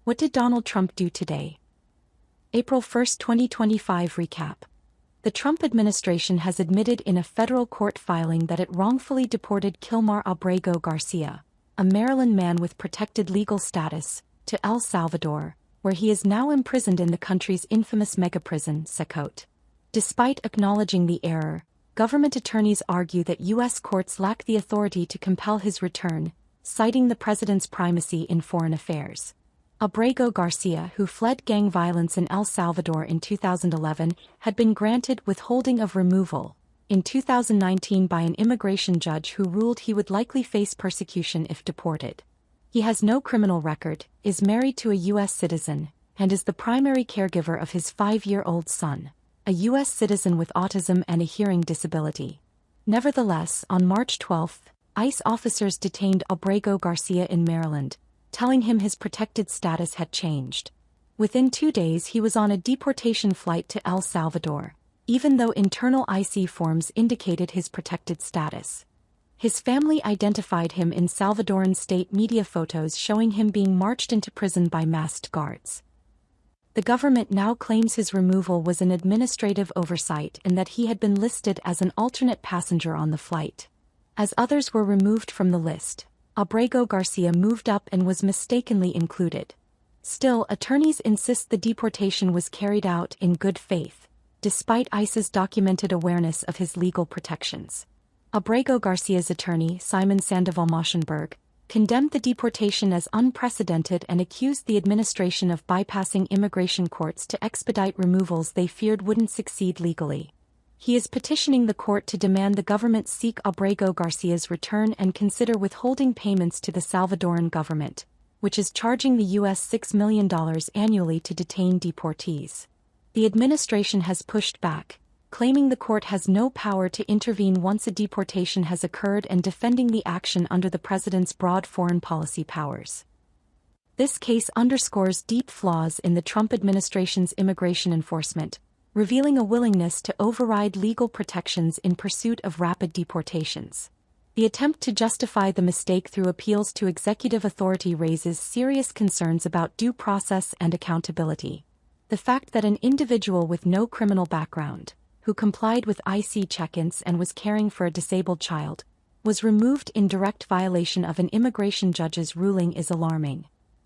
What did Donald Trump do today? April 1, 2025 recap. The Trump administration has admitted in a federal court filing that it wrongfully deported Kilmar Abrego Garcia, a Maryland man with protected legal status, to El Salvador, where he is now imprisoned in the country's infamous megaprison, Secot. Despite acknowledging the error, government attorneys argue that U.S. courts lack the authority to compel his return, citing the president's primacy in foreign affairs. Abrego Garcia, who fled gang violence in El Salvador in 2011, had been granted withholding of removal in 2019 by an immigration judge who ruled he would likely face persecution if deported. He has no criminal record, is married to a U.S. citizen, and is the primary caregiver of his 5-year-old son, a U.S. citizen with autism and a hearing disability. Nevertheless, on March 12, ICE officers detained Abrego Garcia in Maryland, telling him his protected status had changed. Within 2 days he was on a deportation flight to El Salvador, even though internal IC forms indicated his protected status. His family identified him in Salvadoran state media photos showing him being marched into prison by masked guards. The government now claims his removal was an administrative oversight and that he had been listed as an alternate passenger on the flight. As others were removed from the list, Abrego Garcia moved up and was mistakenly included. Still, attorneys insist the deportation was carried out in good faith, despite ICE's documented awareness of his legal protections. Abrego Garcia's attorney, Simon Sandoval-Moschenberg, condemned the deportation as unprecedented and accused the administration of bypassing immigration courts to expedite removals they feared wouldn't succeed legally. He is petitioning the court to demand the government seek Abrego Garcia's return and consider withholding payments to the Salvadoran government, which is charging the U.S. $6 million annually to detain deportees. The administration has pushed back, claiming the court has no power to intervene once a deportation has occurred and defending the action under the president's broad foreign policy powers. This case underscores deep flaws in the Trump administration's immigration enforcement, revealing a willingness to override legal protections in pursuit of rapid deportations. The attempt to justify the mistake through appeals to executive authority raises serious concerns about due process and accountability. The fact that an individual with no criminal background, who complied with IC check-ins and was caring for a disabled child, was removed in direct violation of an immigration judge's ruling is alarming.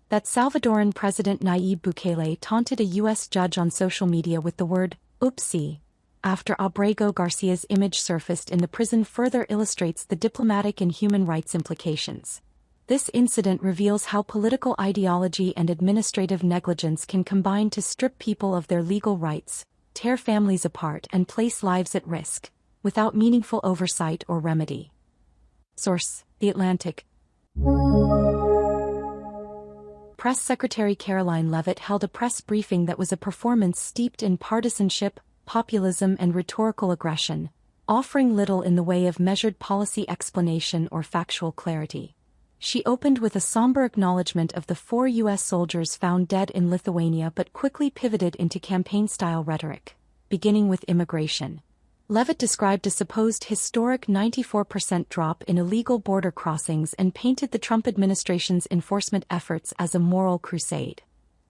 That Salvadoran President Nayib Bukele taunted a U.S. judge on social media with the word, "oopsie," after Abrego Garcia's image surfaced in the prison further illustrates the diplomatic and human rights implications. This incident reveals how political ideology and administrative negligence can combine to strip people of their legal rights, tear families apart and place lives at risk, without meaningful oversight or remedy. Source: The Atlantic. Press Secretary Karoline Leavitt held a press briefing that was a performance steeped in partisanship, populism and rhetorical aggression, offering little in the way of measured policy explanation or factual clarity. She opened with a somber acknowledgement of the 4 U.S. soldiers found dead in Lithuania but quickly pivoted into campaign-style rhetoric, beginning with immigration. Leavitt described a supposed historic 94% drop in illegal border crossings and painted the Trump administration's enforcement efforts as a moral crusade.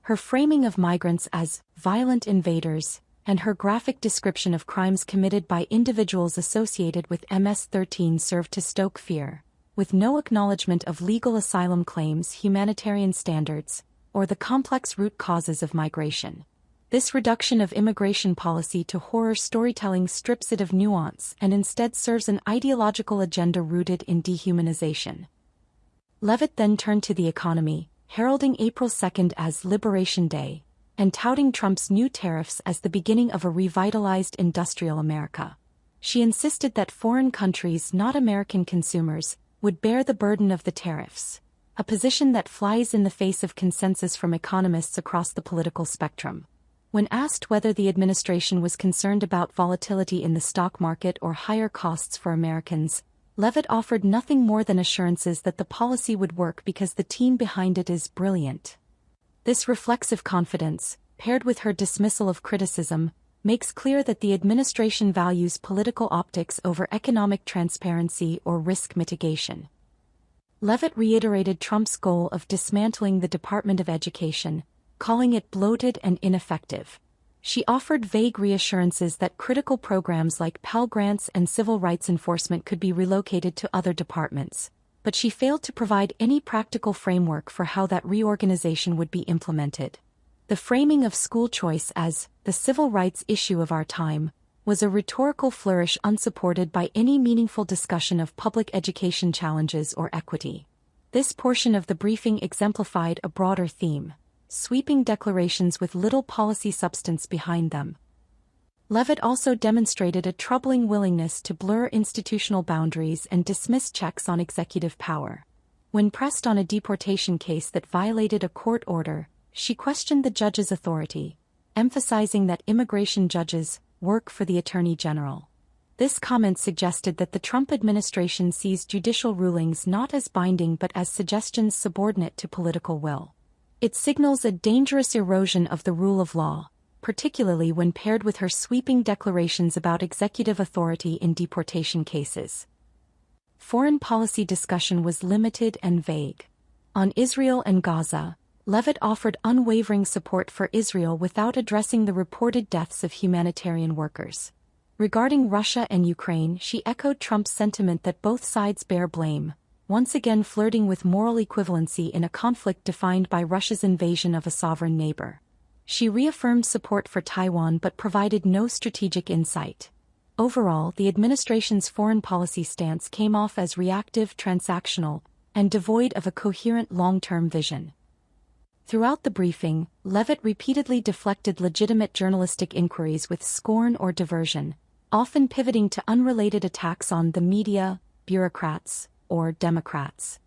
Her framing of migrants as violent invaders, and her graphic description of crimes committed by individuals associated with MS-13 served to stoke fear, with no acknowledgement of legal asylum claims, humanitarian standards, or the complex root causes of migration. This reduction of immigration policy to horror storytelling strips it of nuance and instead serves an ideological agenda rooted in dehumanization. Leavitt then turned to the economy, heralding April 2nd as Liberation Day, and touting Trump's new tariffs as the beginning of a revitalized industrial America. She insisted that foreign countries, not American consumers, would bear the burden of the tariffs, a position that flies in the face of consensus from economists across the political spectrum. When asked whether the administration was concerned about volatility in the stock market or higher costs for Americans, Leavitt offered nothing more than assurances that the policy would work because the team behind it is brilliant. This reflexive confidence, paired with her dismissal of criticism, makes clear that the administration values political optics over economic transparency or risk mitigation. Leavitt reiterated Trump's goal of dismantling the Department of Education, calling it bloated and ineffective. She offered vague reassurances that critical programs like Pell Grants and civil rights enforcement could be relocated to other departments, but she failed to provide any practical framework for how that reorganization would be implemented. The framing of school choice as the civil rights issue of our time was a rhetorical flourish unsupported by any meaningful discussion of public education challenges or equity. This portion of the briefing exemplified a broader theme: sweeping declarations with little policy substance behind them. Leavitt also demonstrated a troubling willingness to blur institutional boundaries and dismiss checks on executive power. When pressed on a deportation case that violated a court order, she questioned the judge's authority, emphasizing that immigration judges work for the Attorney General. This comment suggested that the Trump administration sees judicial rulings not as binding but as suggestions subordinate to political will. It signals a dangerous erosion of the rule of law, particularly when paired with her sweeping declarations about executive authority in deportation cases. Foreign policy discussion was limited and vague. On Israel and Gaza, Leavitt offered unwavering support for Israel without addressing the reported deaths of humanitarian workers. Regarding Russia and Ukraine, she echoed Trump's sentiment that both sides bear blame, once again flirting with moral equivalency in a conflict defined by Russia's invasion of a sovereign neighbor. She reaffirmed support for Taiwan but provided no strategic insight. Overall, the administration's foreign policy stance came off as reactive, transactional, and devoid of a coherent long-term vision. Throughout the briefing, Leavitt repeatedly deflected legitimate journalistic inquiries with scorn or diversion, often pivoting to unrelated attacks on the media, bureaucrats, or Democrats.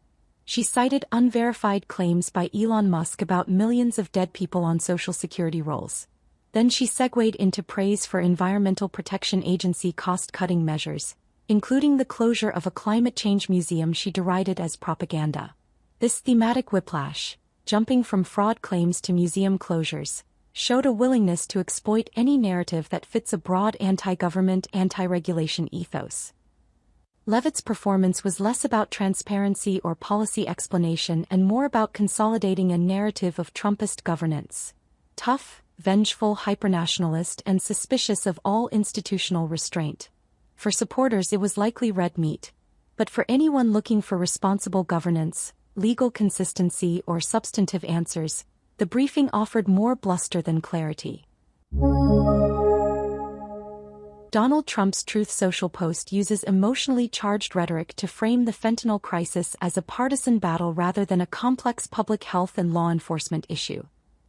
She cited unverified claims by Elon Musk about millions of dead people on Social Security rolls. Then she segued into praise for Environmental Protection Agency cost-cutting measures, including the closure of a climate change museum she derided as propaganda. This thematic whiplash, jumping from fraud claims to museum closures, showed a willingness to exploit any narrative that fits a broad anti-government, anti-regulation ethos. Leavitt's performance was less about transparency or policy explanation and more about consolidating a narrative of Trumpist governance. Tough, vengeful, hypernationalist, and suspicious of all institutional restraint. For supporters it was likely red meat. But for anyone looking for responsible governance, legal consistency, or substantive answers, the briefing offered more bluster than clarity. Donald Trump's Truth Social post uses emotionally charged rhetoric to frame the fentanyl crisis as a partisan battle rather than a complex public health and law enforcement issue.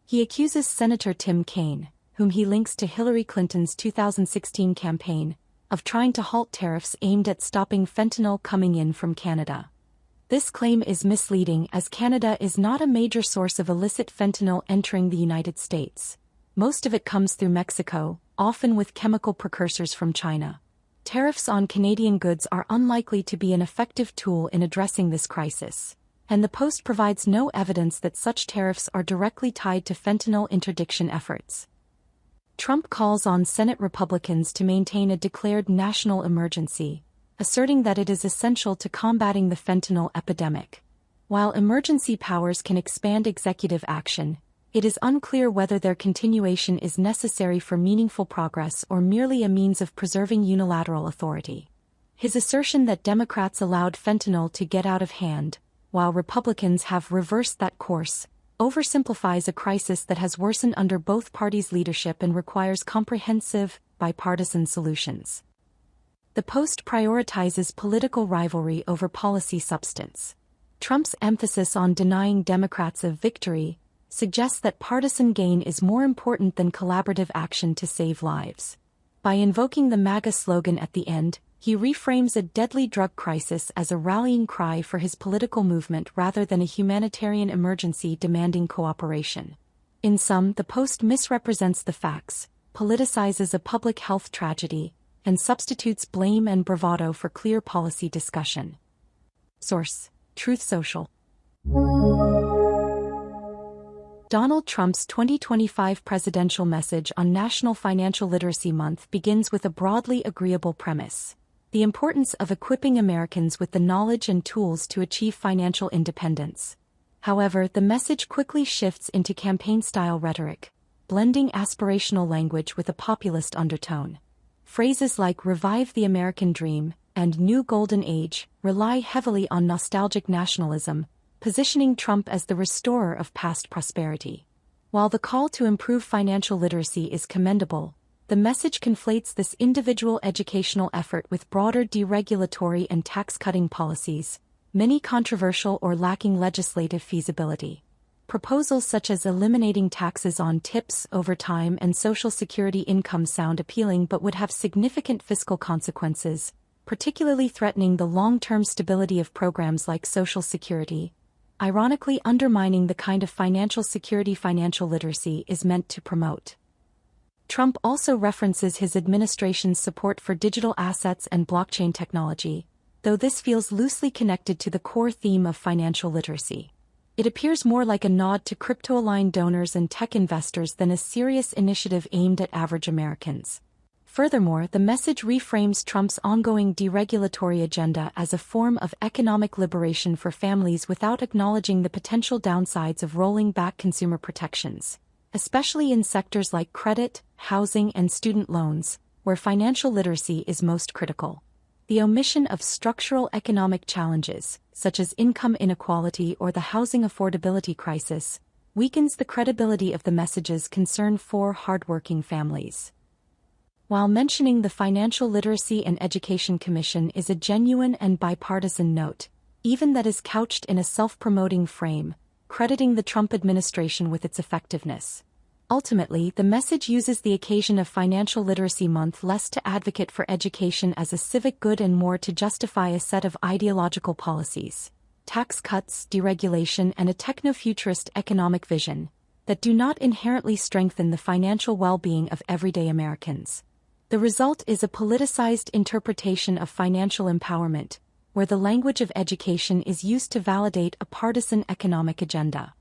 He accuses Senator Tim Kaine, whom he links to Hillary Clinton's 2016 campaign, of trying to halt tariffs aimed at stopping fentanyl coming in from Canada. This claim is misleading as Canada is not a major source of illicit fentanyl entering the United States. Most of it comes through Mexico, often with chemical precursors from China. Tariffs on Canadian goods are unlikely to be an effective tool in addressing this crisis, and the Post provides no evidence that such tariffs are directly tied to fentanyl interdiction efforts. Trump calls on Senate Republicans to maintain a declared national emergency, asserting that it is essential to combating the fentanyl epidemic. While emergency powers can expand executive action, it is unclear whether their continuation is necessary for meaningful progress or merely a means of preserving unilateral authority. His assertion that Democrats allowed fentanyl to get out of hand, while Republicans have reversed that course, oversimplifies a crisis that has worsened under both parties' leadership and requires comprehensive, bipartisan solutions. The Post prioritizes political rivalry over policy substance. Trump's emphasis on denying Democrats a victory suggests that partisan gain is more important than collaborative action to save lives. By invoking the MAGA slogan at the end, he reframes a deadly drug crisis as a rallying cry for his political movement rather than a humanitarian emergency demanding cooperation. In sum, the Post misrepresents the facts, politicizes a public health tragedy, and substitutes blame and bravado for clear policy discussion. Source: Truth Social. Donald Trump's 2025 presidential message on National Financial Literacy Month begins with a broadly agreeable premise. the importance of equipping Americans with the knowledge and tools to achieve financial independence. However, the message quickly shifts into campaign-style rhetoric, blending aspirational language with a populist undertone. Phrases like "revive the American dream" and "new golden age" rely heavily on nostalgic nationalism, positioning Trump as the restorer of past prosperity. While the call to improve financial literacy is commendable, the message conflates this individual educational effort with broader deregulatory and tax-cutting policies, many controversial or lacking legislative feasibility. Proposals such as eliminating taxes on tips, overtime, and Social Security income sound appealing but would have significant fiscal consequences, particularly threatening the long-term stability of programs like Social Security, ironically undermining the kind of financial security financial literacy is meant to promote. Trump also references his administration's support for digital assets and blockchain technology, though this feels loosely connected to the core theme of financial literacy. It appears more like a nod to crypto-aligned donors and tech investors than a serious initiative aimed at average Americans. Furthermore, the message reframes Trump's ongoing deregulatory agenda as a form of economic liberation for families without acknowledging the potential downsides of rolling back consumer protections, especially in sectors like credit, housing, and student loans, where financial literacy is most critical. The omission of structural economic challenges, such as income inequality or the housing affordability crisis, weakens the credibility of the message's concern for hardworking families. While mentioning the Financial Literacy and Education Commission is a genuine and bipartisan note, even that is couched in a self-promoting frame, crediting the Trump administration with its effectiveness. Ultimately, the message uses the occasion of Financial Literacy Month less to advocate for education as a civic good and more to justify a set of ideological policies, tax cuts, deregulation, and a techno-futurist economic vision that do not inherently strengthen the financial well-being of everyday Americans. The result is a politicized interpretation of financial empowerment, where the language of education is used to validate a partisan economic agenda.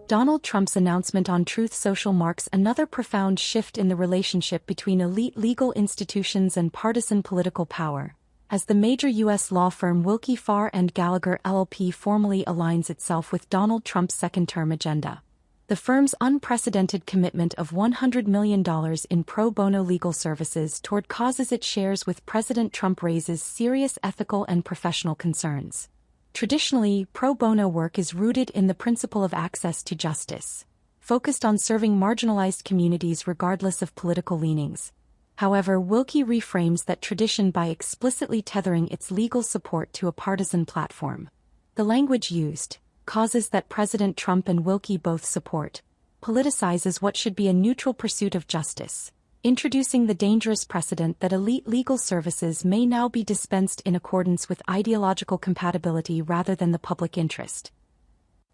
Donald Trump's announcement on Truth Social marks another profound shift in the relationship between elite legal institutions and partisan political power, as the major U.S. law firm Willkie Farr Gallagher LLP formally aligns itself with Donald Trump's second-term agenda. The firm's unprecedented commitment of $100 million in pro bono legal services toward causes it shares with President Trump raises serious ethical and professional concerns. Traditionally, pro bono work is rooted in the principle of access to justice, focused on serving marginalized communities regardless of political leanings. However, Willkie reframes that tradition by explicitly tethering its legal support to a partisan platform. The language used, causes that President Trump and Willkie both support, politicizes what should be a neutral pursuit of justice, introducing the dangerous precedent that elite legal services may now be dispensed in accordance with ideological compatibility rather than the public interest.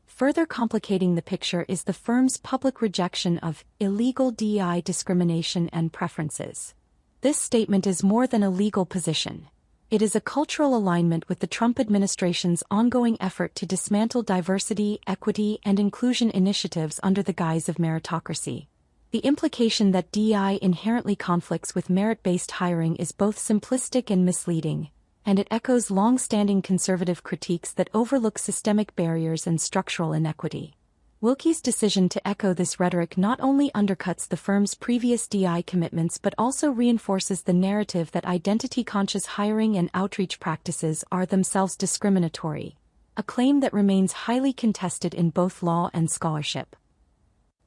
Further complicating the picture is the firm's public rejection of illegal DEI discrimination and preferences. This statement is more than a legal position. It is a cultural alignment with the Trump administration's ongoing effort to dismantle diversity, equity, and inclusion initiatives under the guise of meritocracy. The implication that DEI inherently conflicts with merit-based hiring is both simplistic and misleading, and it echoes long-standing conservative critiques that overlook systemic barriers and structural inequity. Willkie's decision to echo this rhetoric not only undercuts the firm's previous DEI commitments but also reinforces the narrative that identity-conscious hiring and outreach practices are themselves discriminatory, a claim that remains highly contested in both law and scholarship.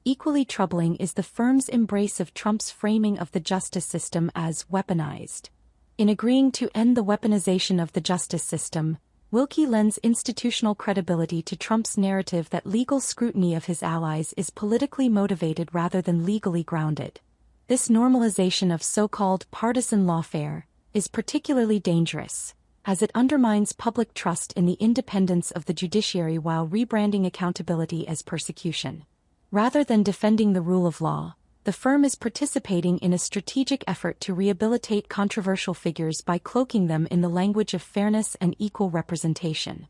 Equally troubling is the firm's embrace of Trump's framing of the justice system as weaponized. In agreeing to end the weaponization of the justice system, Willkie lends institutional credibility to Trump's narrative that legal scrutiny of his allies is politically motivated rather than legally grounded. This normalization of so-called partisan lawfare is particularly dangerous, as it undermines public trust in the independence of the judiciary while rebranding accountability as persecution. Rather than defending the rule of law, the firm is participating in a strategic effort to rehabilitate controversial figures by cloaking them in the language of fairness and equal representation.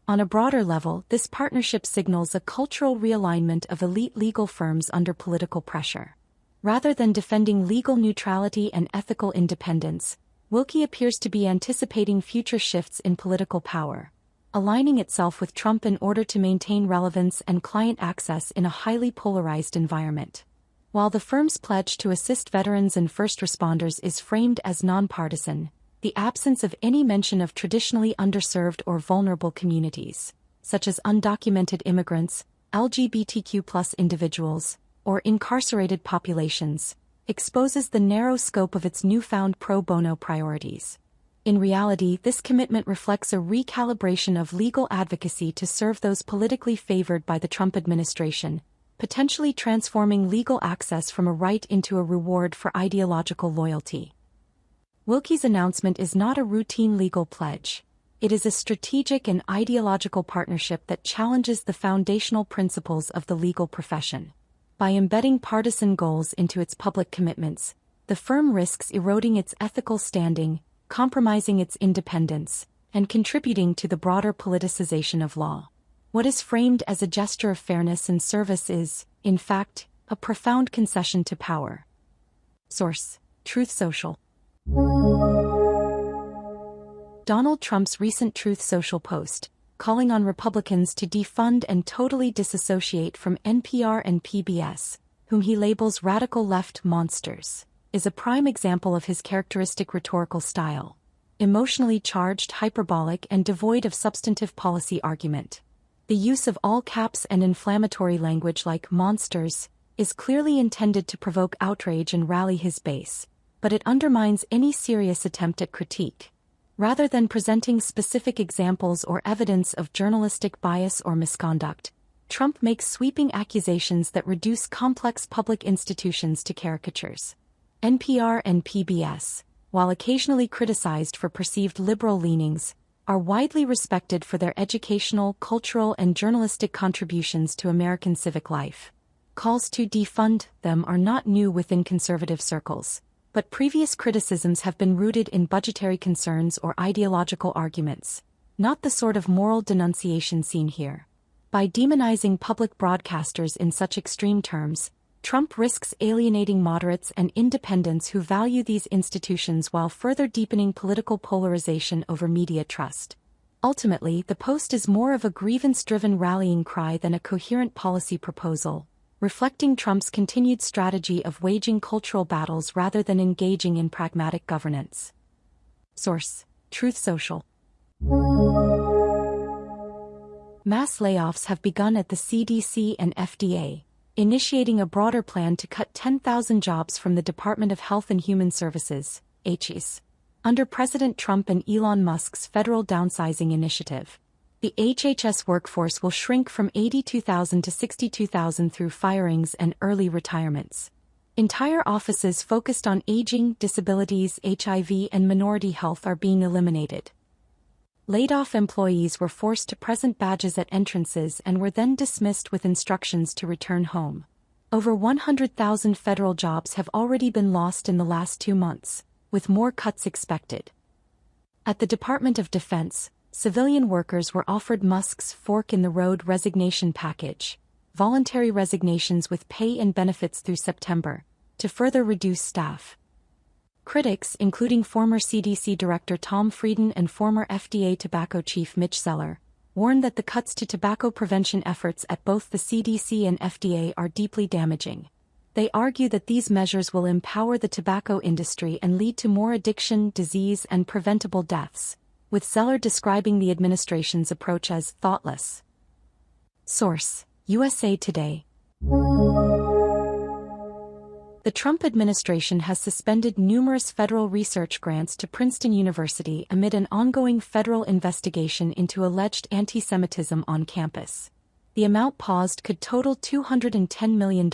On a broader level, this partnership signals a cultural realignment of elite legal firms under political pressure. Rather than defending legal neutrality and ethical independence, Willkie appears to be anticipating future shifts in political power, aligning itself with Trump in order to maintain relevance and client access in a highly polarized environment. While the firm's pledge to assist veterans and first responders is framed as nonpartisan, the absence of any mention of traditionally underserved or vulnerable communities, such as undocumented immigrants, LGBTQ+ individuals, or incarcerated populations, exposes the narrow scope of its newfound pro bono priorities. In reality, this commitment reflects a recalibration of legal advocacy to serve those politically favored by the Trump administration, potentially transforming legal access from a right into a reward for ideological loyalty. Willkie's announcement is not a routine legal pledge. It is a strategic and ideological partnership that challenges the foundational principles of the legal profession. By embedding partisan goals into its public commitments, the firm risks eroding its ethical standing, compromising its independence, and contributing to the broader politicization of law. What is framed as a gesture of fairness and service is, in fact, a profound concession to power. Source: Truth Social. Donald Trump's recent Truth Social post, calling on Republicans to defund and totally disassociate from NPR and PBS, whom he labels radical left monsters, is a prime example of his characteristic rhetorical style. Emotionally charged, hyperbolic, and devoid of substantive policy argument. The use of all caps and inflammatory language like monsters is clearly intended to provoke outrage and rally his base, but it undermines any serious attempt at critique. Rather than presenting specific examples or evidence of journalistic bias or misconduct, Trump makes sweeping accusations that reduce complex public institutions to caricatures. NPR and PBS, while occasionally criticized for perceived liberal leanings, are widely respected for their educational, cultural, and journalistic contributions to American civic life. Calls to defund them are not new within conservative circles, but previous criticisms have been rooted in budgetary concerns or ideological arguments, not the sort of moral denunciation seen here. By demonizing public broadcasters in such extreme terms, Trump risks alienating moderates and independents who value these institutions while further deepening political polarization over media trust. Ultimately, the post is more of a grievance-driven rallying cry than a coherent policy proposal, reflecting Trump's continued strategy of waging cultural battles rather than engaging in pragmatic governance. Source: Truth Social. Mass layoffs have begun at the CDC and FDA, initiating a broader plan to cut 10,000 jobs from the Department of Health and Human Services, HHS, under President Trump and Elon Musk's federal downsizing initiative. The HHS workforce will shrink from 82,000 to 62,000 through firings and early retirements. Entire offices focused on aging, disabilities, HIV, and minority health are being eliminated. Laid-off employees were forced to present badges at entrances and were then dismissed with instructions to return home. Over 100,000 federal jobs have already been lost in the last 2 months, with more cuts expected. At the Department of Defense, civilian workers were offered Musk's fork-in-the-road resignation package, voluntary resignations with pay and benefits through September, to further reduce staff. Critics, including former CDC Director Tom Frieden and former FDA Tobacco Chief Mitch Zeller, warn that the cuts to tobacco prevention efforts at both the CDC and FDA are deeply damaging. They argue that these measures will empower the tobacco industry and lead to more addiction, disease, and preventable deaths, with Zeller describing the administration's approach as thoughtless. Source: USA Today. The Trump administration has suspended numerous federal research grants to Princeton University amid an ongoing federal investigation into alleged antisemitism on campus. The amount paused could total $210 million,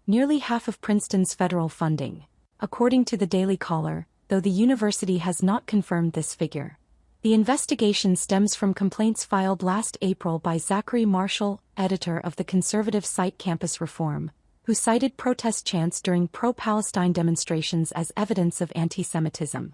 nearly half of Princeton's federal funding, according to the Daily Caller, though the university has not confirmed this figure. The investigation stems from complaints filed last April by Zachary Marshall, editor of the conservative site Campus Reform, who cited protest chants during pro-Palestine demonstrations as evidence of antisemitism.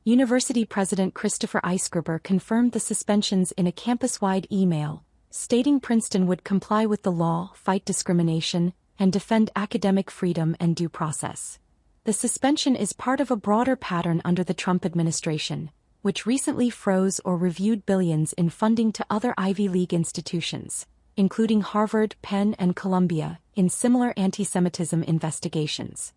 University President Christopher Eisgruber confirmed the suspensions in a campus-wide email, stating Princeton would comply with the law, fight discrimination, and defend academic freedom and due process. The suspension is part of a broader pattern under the Trump administration, which recently froze or reviewed billions in funding to other Ivy League institutions, including Harvard, Penn, and Columbia, in similar antisemitism investigations.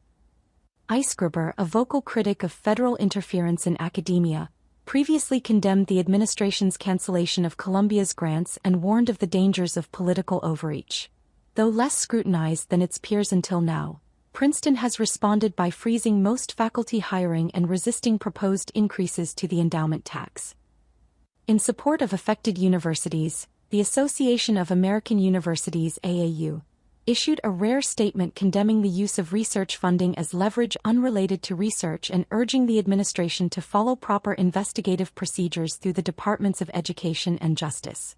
Eisgruber, a vocal critic of federal interference in academia, previously condemned the administration's cancellation of Columbia's grants and warned of the dangers of political overreach. Though less scrutinized than its peers until now, Princeton has responded by freezing most faculty hiring and resisting proposed increases to the endowment tax. In support of affected universities, the Association of American Universities (AAU) issued a rare statement condemning the use of research funding as leverage unrelated to research and urging the administration to follow proper investigative procedures through the Departments of Education and Justice.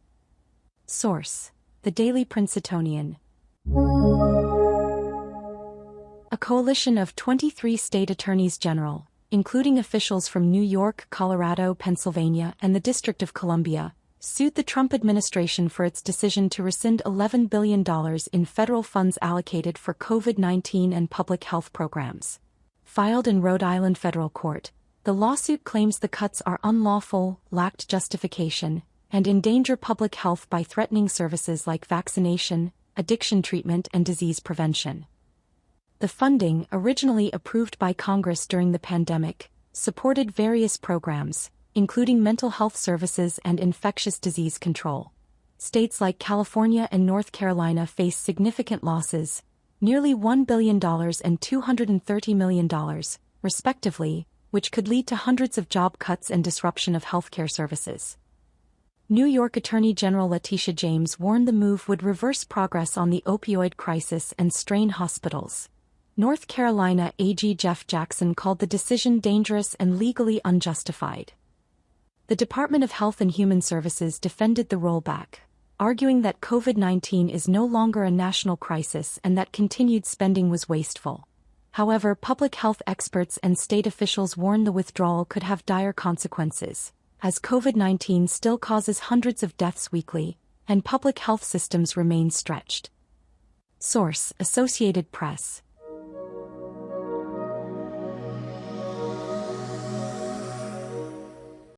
Source: The Daily Princetonian. A coalition of 23 state attorneys general, including officials from New York, Colorado, Pennsylvania, and the District of Columbia, sued the Trump administration for its decision to rescind $11 billion in federal funds allocated for COVID-19 and public health programs. Filed in Rhode Island federal court, the lawsuit claims the cuts are unlawful, lacked justification, and endanger public health by threatening services like vaccination, addiction treatment, and disease prevention. The funding, originally approved by Congress during the pandemic, supported various programs, including mental health services and infectious disease control. States like California and North Carolina face significant losses, nearly $1 billion and $230 million, respectively, which could lead to hundreds of job cuts and disruption of healthcare services. New York Attorney General Letitia James warned the move would reverse progress on the opioid crisis and strain hospitals. North Carolina AG Jeff Jackson called the decision dangerous and legally unjustified. The Department of Health and Human Services defended the rollback, arguing that COVID-19 is no longer a national crisis and that continued spending was wasteful. However, public health experts and state officials warn the withdrawal could have dire consequences, as COVID-19 still causes hundreds of deaths weekly, and public health systems remain stretched. Source: Associated Press.